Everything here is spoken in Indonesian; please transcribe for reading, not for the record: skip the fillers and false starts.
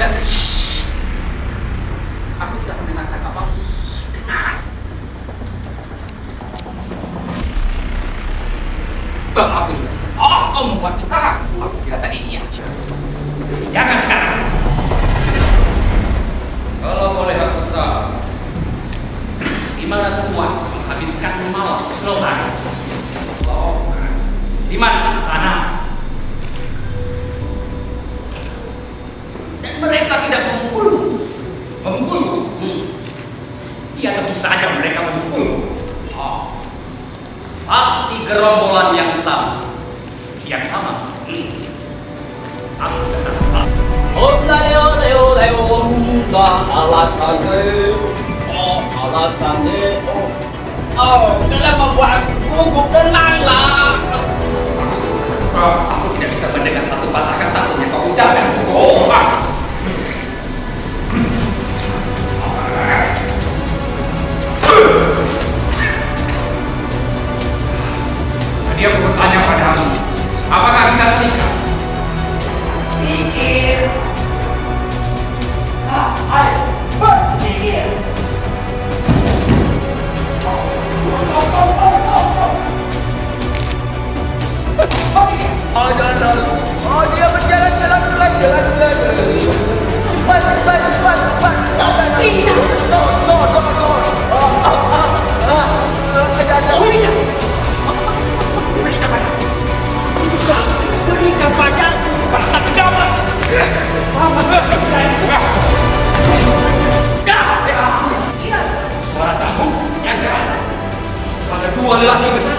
tidak. Shh. Aku tidak mendengarkan apapun. Dengar. Aku juga. Oh, kau membuat kita. Aku kira tadi dia. Jangan sekarang. Kalau boleh aku tahu, di mana Tuan menghabiskan malam Slohan? Oh, di mana? Sana. Dan mereka tidak memukulmu. Memukulmu? Ya tentu saja mereka memukulmu. Oh. Pasti gerombolan yang sama. Yang sama? Aku tidak tahu. Oleh oleh oleh onda alasannya. Oh, alasannya. Oh, jangan membuat gugup, tenanglah. Aku tidak bisa mendengar satu patah kata pun yang kau ucapkan. Oh, Tadi aku bertanya padamu, apakah kita menikah? Pikir. Ayo, berpikir. Oh, dia berjalan-jalan pelan-jalan. Berikan padaku bangsa pejabat. Suara cambuk yang keras pada dua lelaki besar.